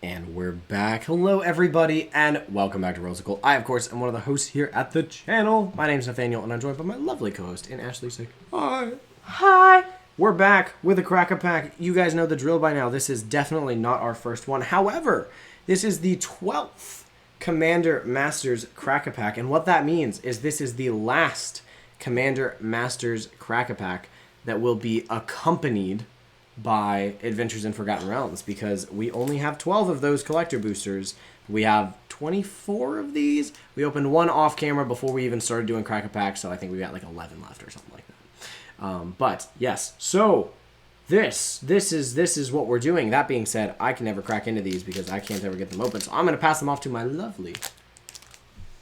And we're back. Hello, everybody, and welcome back to Rosicle. I, of course, am one of the hosts here at the channel. My name's Nathaniel, and I'm joined by my lovely co-host, in Ashley. Say hi. Hi. We're back with a Crack-a-Pack. You guys know the drill by now. This is definitely not our first one. However, this is the 12th Commander Masters Crack-a-Pack, and what that means is this is the last Commander Masters Crack-a-Pack that will be accompanied by Adventures in Forgotten Realms, because we only have 12 of those collector boosters. We have 24 of these. We opened one off camera before we even started doing Crack-a-Pack, so I think we got like 11 left or something like that. But yes, so this is what we're doing. That being said, I can never crack into these because I can't ever get them open, so I'm going to pass them off to my lovely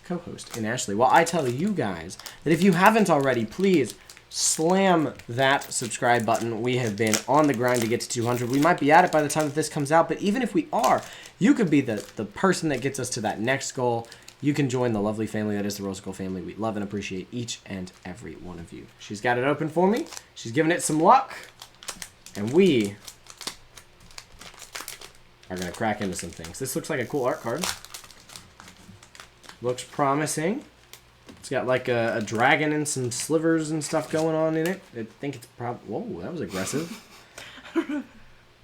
co-host in Ashley. While I tell you guys that if you haven't already, please slam that subscribe button. We have been on the grind to get to 200. We might be at it by the time that this comes out, but even if we are, you could be the person that gets us to that next goal. You can join the lovely family that is the Rosicle family. We love and appreciate each and every one of you. She's got it open for me. She's giving it some luck. And we are going to crack into some things. This looks like a cool art card. Looks promising. It's got like a dragon and some slivers and stuff going on in it. I think it's probably... Whoa, that was aggressive.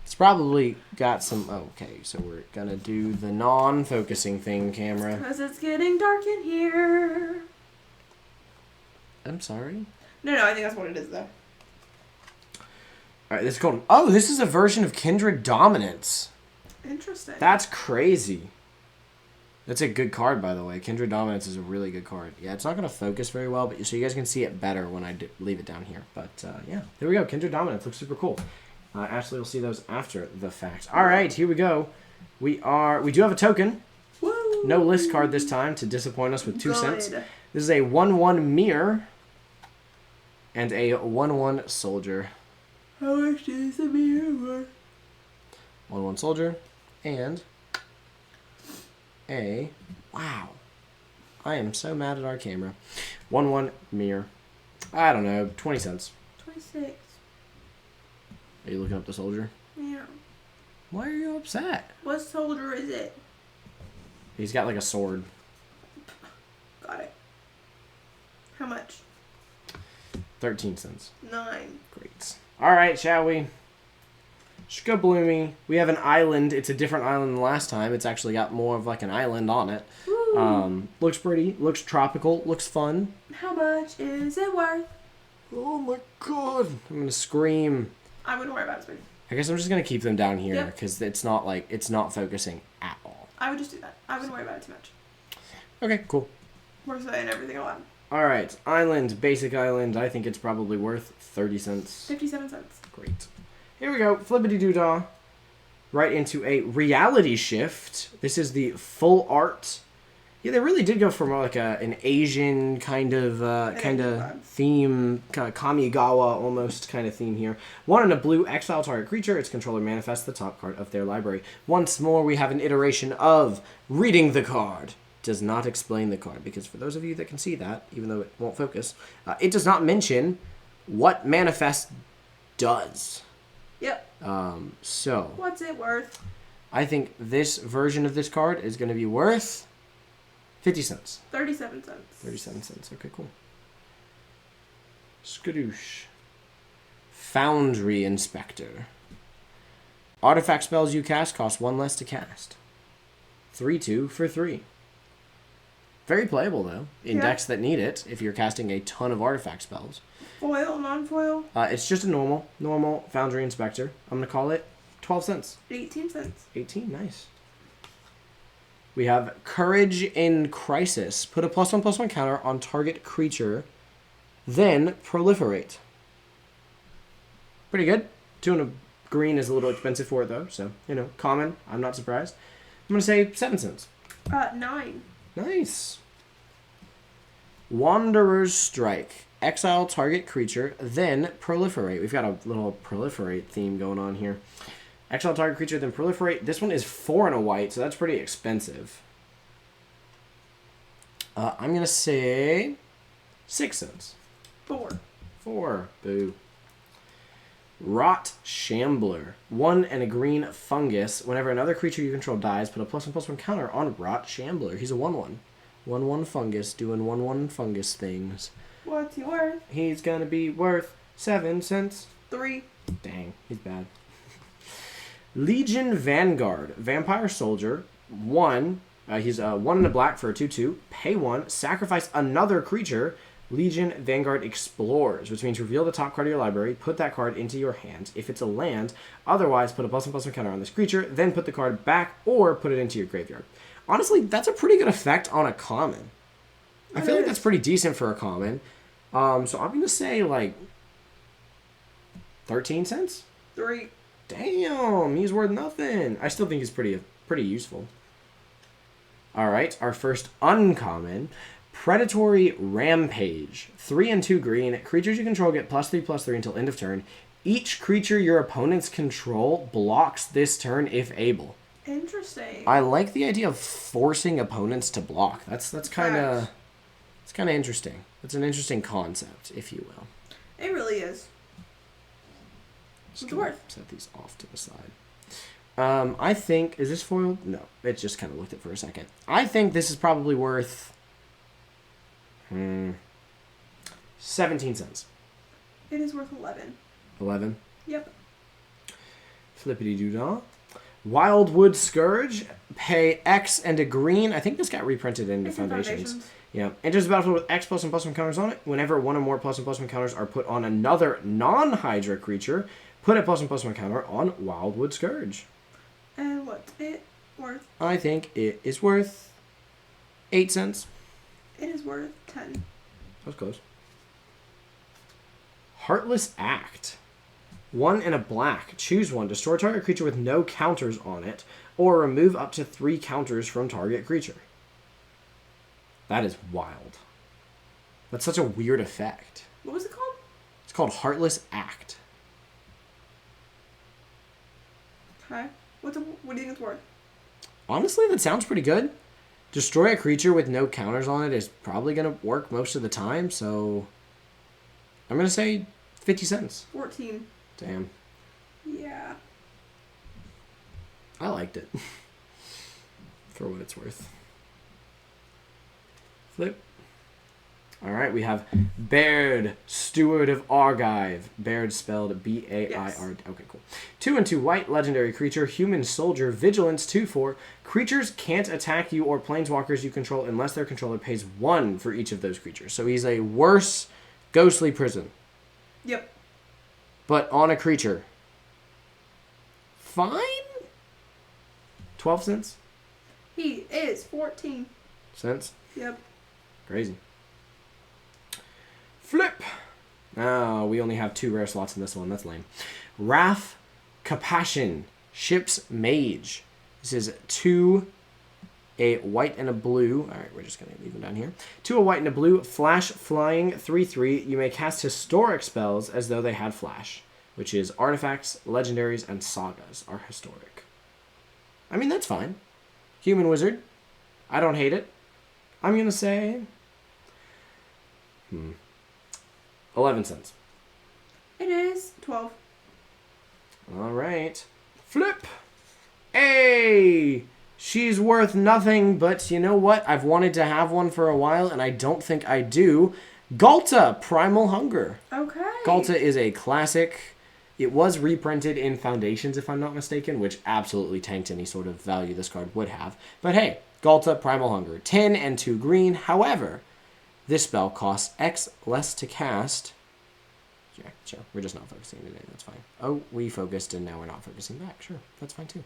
It's probably got some... Okay, so we're going to do the non-focusing thing, camera. Because it's getting dark in here. I'm sorry? No, I think that's what it is, though. Alright, this is called... Oh, this is a version of Kindred Dominance. Interesting. That's crazy. That's a good card, by the way. Kindred Dominance is a really good card. Yeah, it's not going to focus very well, but so you guys can see it better when I leave it down here. But, yeah, there we go. Kindred Dominance looks super cool. Ashley will see those after the fact. All right, here we go. We do have a token. Woo! No list card this time to disappoint us with 2 cents. This is a 1/1 mirror and a 1/1 soldier. How much is the mirror worth? 1/1 soldier and wow, I am so mad at our camera. 1/1 mirror. I don't know, 20 cents. 26. Are you looking up the soldier? Yeah. Why are you upset? What soldier is it? He's got like a sword. Got it. How much? 13 cents. 9. Great. All right, shall we? Skabloomy. We have an island. It's a different island than last time. It's actually got more of like an island on it. Looks pretty. Looks tropical. Looks fun. How much is it worth? Oh my god. I'm going to scream. I wouldn't worry about it, sweetie. I guess I'm just going to keep them down here Yep. because it's not focusing at all. I would just do that. I wouldn't worry about it too much. Okay, cool. We're saying everything aloud. All right. Island. Basic island. I think it's probably worth 30 cents. 57 cents. Great. Here we go. Flippity-doo-dah. Right into a reality shift. This is the full art. Yeah, they really did go for more like an Asian kind of theme, kind of Kamigawa almost kind of theme here. 1 and a blue, exile target creature. Its controller manifests the top card of their library. Once more, we have an iteration of reading the card. Does not explain the card, because for those of you that can see that, even though it won't focus, it does not mention what manifest does. Yep. So What's it worth? I think this version of this card is going to be worth 50 cents. 37 cents. 37 cents. Okay, cool. Skadoosh. Foundry Inspector. Artifact spells you cast cost 1 less to cast. 3/2 for 3. Very playable, though, in decks that need it, if you're casting a ton of artifact spells. Foil, non-foil? It's just a normal Foundry Inspector. I'm going to call it 12 cents. 18 cents. 18, nice. We have Courage in Crisis. Put a +1/+1 counter on target creature, then proliferate. Pretty good. 2 and a green is a little expensive for it, though, so, common. I'm not surprised. I'm going to say 7 cents. 9. Nice. Wanderer's Strike. Exile target creature, then proliferate. We've got a little proliferate theme going on here. Exile target creature, then proliferate. This one is 4 and a white, so that's pretty expensive. I'm going to say 6 cents. 4. 4. Boo. Rot Shambler. 1 and a green fungus. Whenever another creature you control dies, put a +1/+1 counter on Rot Shambler. He's a 1/1. 1/1 fungus doing 1/1 fungus things. What's he worth? He's gonna be worth 7 cents. 3. Dang, he's bad. Legion Vanguard. Vampire Soldier. 1. He's 1 and a black for a 2/2. Pay 1. Sacrifice another creature. Legion Vanguard Explores, which means reveal the top card of your library, put that card into your hand if it's a land, otherwise put a +1/+1 counter on this creature, then put the card back or put it into your graveyard. Honestly, that's a pretty good effect on a common. I feel like that's pretty decent for a common. So I'm going to say like 13 cents? 3. Damn, he's worth nothing. I still think he's pretty useful. All right, our first uncommon, Predatory Rampage. 3 and 2 green. Creatures you control get +3/+3 until end of turn. Each creature your opponents control blocks this turn if able. Interesting. I like the idea of forcing opponents to block. That's kind of interesting. It's an interesting concept, if you will. It really is. What's it worth? Set these off to the side. I think, is this foiled? No, it just kind of looked it for a second. I think this is probably worth 17 cents. It is worth 11. 11. Yep. Flippity doo-dah. Wildwood Scourge. Pay X and a green. I think this got reprinted into It's in Foundations. Yeah. Enters the battlefield with X +1/+1 counters on it. Whenever one or more +1/+1 counters are put on another non-Hydra creature, put a +1/+1 counter on Wildwood Scourge. And what's it worth? I think it is worth 8 cents. It is worth 10. That was close. Heartless Act. 1 and a black. Choose one. Destroy target creature with no counters on it, or remove up to 3 counters from target creature. That is wild. That's such a weird effect. What was it called? It's called Heartless Act. Okay. What do you think it's worth? Honestly, that sounds pretty good. Destroy a creature with no counters on it is probably going to work most of the time, so I'm going to say 50 cents. 14. Damn. Yeah. I liked it. For what it's worth. Flip. Alright, we have Baird, Steward of Argive. Baird spelled B-A-I-R. Yes. Okay, cool. 2 and 2 white, legendary creature, human soldier, vigilance 2/4. Creatures can't attack you or planeswalkers you control unless their controller pays 1 for each of those creatures. So he's a worse Ghostly Prison. Yep. But on a creature. Fine? 12 cents? He is 14. Cents? Yep. Crazy. Flip. Oh, we only have 2 rare slots in this one. That's lame. Wrath Capashen. Ship's Mage. This is 2, a white and a blue. All right, we're just going to leave them down here. 2, a white and a blue. Flash Flying 3/3. You may cast historic spells as though they had flash, which is artifacts, legendaries, and sagas are historic. I mean, that's fine. Human Wizard. I don't hate it. I'm going to say 11 cents. It is 12. All right. Flip. Hey! She's worth nothing, but you know what? I've wanted to have one for a while, and I don't think I do. Ghalta, Primal Hunger. Okay. Ghalta is a classic. It was reprinted in Foundations, if I'm not mistaken, which absolutely tanked any sort of value this card would have. But hey, Ghalta, Primal Hunger. 10 and 2 green. However, this spell costs X less to cast. Yeah, sure. We're just not focusing today. That's fine. Oh, we focused and now we're not focusing back. Sure. That's fine too.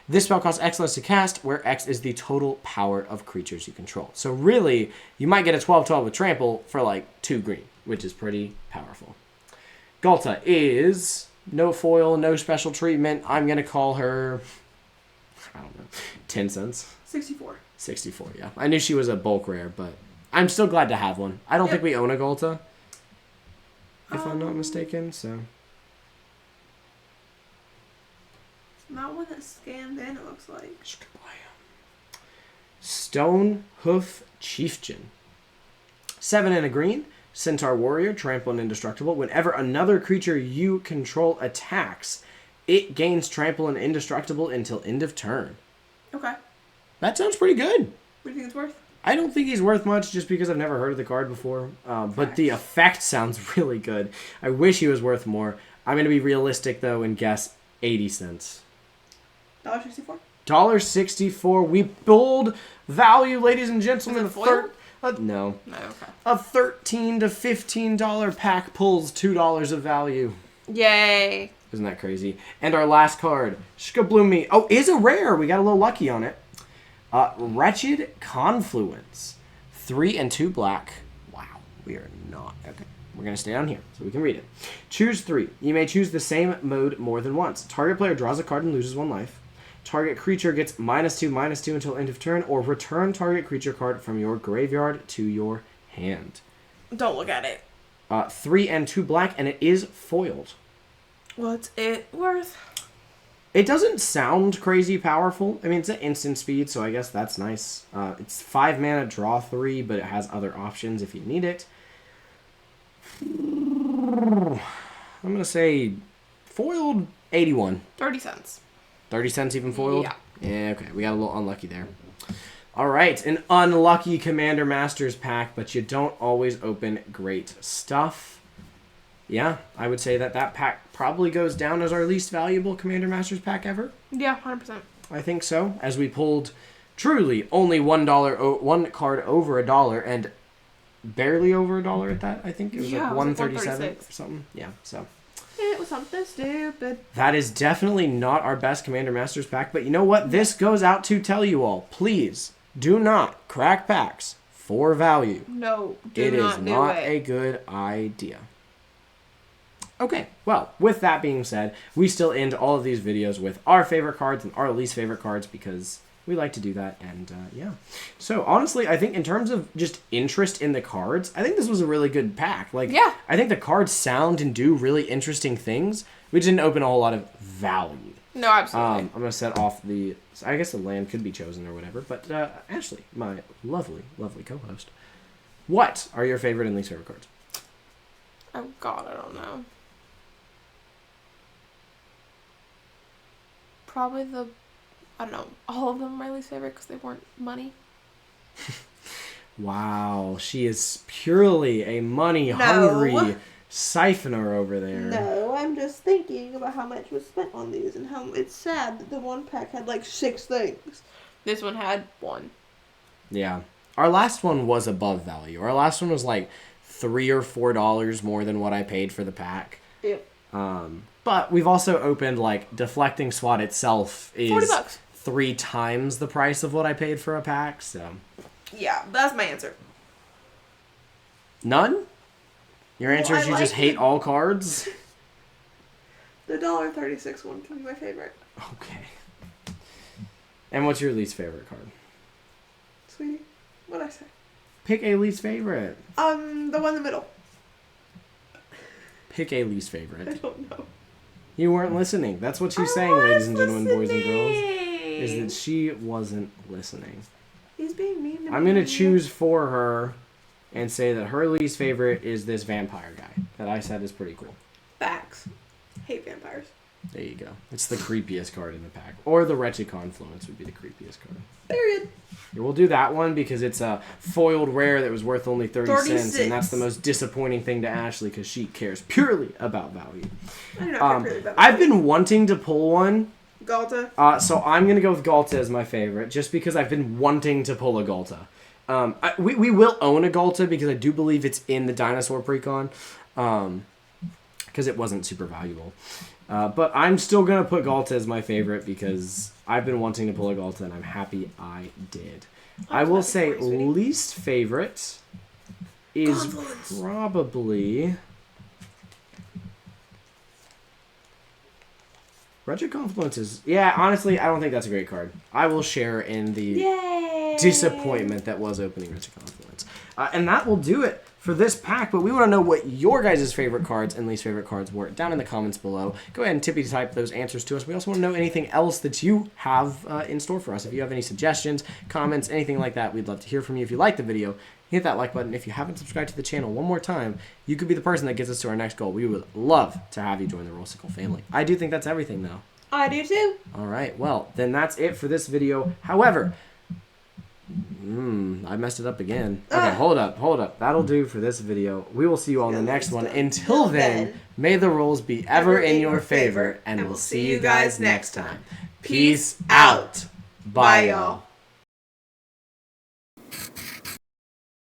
This spell costs X less to cast, where X is the total power of creatures you control. So really, you might get a 12/12 with Trample for like 2 green, which is pretty powerful. Ghalta is no foil, no special treatment. I'm going to call her, I don't know, 10 cents? 64. 64, yeah. I knew she was a bulk rare, but I'm still glad to have one. I don't think we own a Ghalta, if I'm not mistaken, so. Not one that's scanned in, it looks like. Stone Hoof Chieftain. 7 and a green. Centaur Warrior, trample and indestructible. Whenever another creature you control attacks, it gains trample and indestructible until end of turn. Okay. That sounds pretty good. What do you think it's worth? I don't think he's worth much just because I've never heard of the card before. But the effect sounds really good. I wish he was worth more. I'm going to be realistic, though, and guess 80 cents. $1.64? $1.64. We pulled value, ladies and gentlemen. Is it foil? No. No, okay. A $13 to $15 pack pulls $2 of value. Yay. Isn't that crazy? And our last card, Shkabloomy. Oh, is a rare. We got a little lucky on it. Wretched Confluence. 3 and 2 black. Wow, we are not. Okay, we're going to stay down here so we can read it. Choose 3. You may choose the same mode more than once. Target player draws a card and loses 1 life. Target creature gets -2/-2 until end of turn, or return target creature card from your graveyard to your hand. Don't look at it. 3 and 2 black, and it is foiled. What's it worth? It doesn't sound crazy powerful. I mean, it's an instant speed, so I guess that's nice. It's 5 mana, draw 3, but it has other options if you need it. I'm going to say foiled 81. 30 cents. 30 cents even foiled? Yeah. Yeah, okay. We got a little unlucky there. All right, an unlucky Commander Masters pack, but you don't always open great stuff. Yeah, I would say that pack probably goes down as our least valuable Commander Masters pack ever. Yeah, 100%. I think so, as we pulled truly only one card over $1 and barely over $1 at that. I think it was Yeah, like it was like 137 or 136. something. Yeah, so It was something stupid. that is definitely not our best Commander Masters pack. But you know what? This goes out to tell you all: please do not crack packs for value. No, It is not do not it. a good idea. Okay, well, with that being said, we still end all of these videos with our favorite cards and our least favorite cards because we like to do that, and yeah. So, honestly, I think in terms of just interest in the cards, I think this was a really good pack. Like, Yeah. I think the cards sound and do really interesting things. We didn't open a whole lot of value. No, absolutely. I'm going to set off I guess the land could be chosen or whatever, but Ashley, my lovely, lovely co-host, what are your favorite and least favorite cards? Oh, God, I don't know. Probably I don't know, all of them are my least favorite because they weren't money. Wow, she is purely a money-hungry siphoner over there. No, I'm just thinking about how much was spent on these and how it's sad that the one pack had like 6 things. This one had 1. Yeah. Our last one was above value. Our last one was like $3 or $4 more than what I paid for the pack. Yep. But we've also opened, like, Deflecting Swat itself is $40. 3 times the price of what I paid for a pack, so. Yeah, that's my answer. None? Your answer is I you just like hate it. all cards? The $1.36 one can be my favorite. Okay. And what's your least favorite card? Sweetie, what'd I say? Pick a least favorite. The one in the middle. Pick a least I favorite. don't know. You weren't listening. That's what she's saying, ladies and gentlemen, boys and girls. Is that she wasn't listening. He's being mean to me. I'm going to choose for her and say that her least favorite is this vampire guy that I said is pretty cool. Facts. Hate vampires. There you go. It's the creepiest card in the pack. Or the Wretched Confluence would be the creepiest card. Period. Yeah, we'll do that one because it's a foiled rare that was worth only 30 cents. 36. And that's the most disappointing thing to Ashley because she cares purely about value. I do not care really about I've been wanting to pull one. Galta. So I'm going to go with Galta as my favorite just because I've been wanting to pull a Galta. We will own a Galta because I do believe it's in the Dinosaur Precon because it wasn't super valuable. But I'm still going to put Galta as my favorite because I've been wanting to pull a Galta and I'm happy I did. I will say least favorite is Confluence. probably... Wretched Confluence is... Yeah, honestly, I don't think that's a great card. I will share in the Yay! disappointment that was opening Wretched Confluence. And that will do it for this pack, but we want to know what your guys' favorite cards and least favorite cards were down in the comments below. Go ahead and type those answers to us. We also want to know anything else that you have in store for us. If you have any suggestions, comments, anything like that, we'd love to hear from you. If you like the video, hit that like button. If you haven't subscribed to the channel one more time, you could be the person that gets us to our next goal. We would love to have you join the Rollsicle family. I do think that's everything, though. I do too. All right, well, then that's it for this video. However, I messed it up again. Okay, hold up. That'll do for this video. We will see you all in the next one. Until then, may the rolls be ever in your favor, and we'll see you guys next time. Peace out. Bye, y'all.